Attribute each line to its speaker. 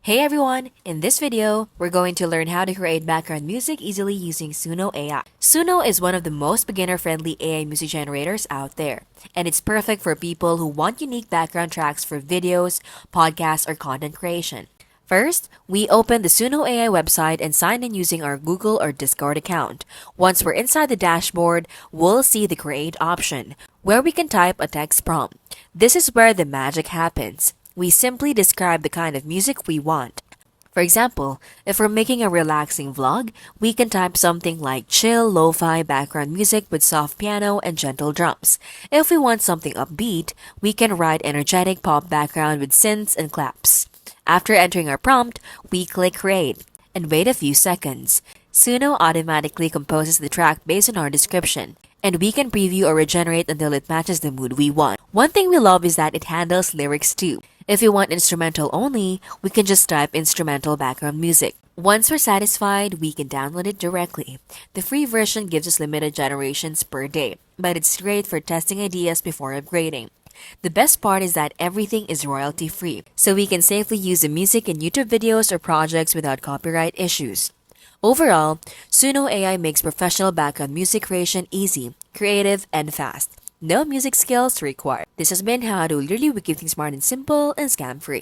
Speaker 1: Hey everyone! In this video, we're going to learn how to create background music easily using Suno AI. Suno is one of the most beginner-friendly AI music generators out there, and it's perfect for people who want unique background tracks for videos, podcasts, or content creation. First, we open the Suno AI website and sign in using our Google or Discord account. Once we're inside the dashboard, we'll see the Create option, where we can type a text prompt. This is where the magic happens. We simply describe the kind of music we want. For example, if we're making a relaxing vlog, we can type something like chill lo-fi background music with soft piano and gentle drums. If we want something upbeat, we can write energetic pop background with synths and claps. After entering our prompt, we click Create and wait a few seconds. Suno automatically composes the track based on our description, and we can preview or regenerate until it matches the mood we want. One thing we love is that it handles lyrics too. If we want instrumental only, we can just type instrumental background music. Once we're satisfied, we can download it directly. The free version gives us limited generations per day, but it's great for testing ideas before upgrading. The best part is that everything is royalty-free, so we can safely use the music in YouTube videos or projects without copyright issues. Overall, Suno AI makes professional background music creation easy, creative, and fast. No music skills required. This has been how to literally keep things smart and simple and scam-free.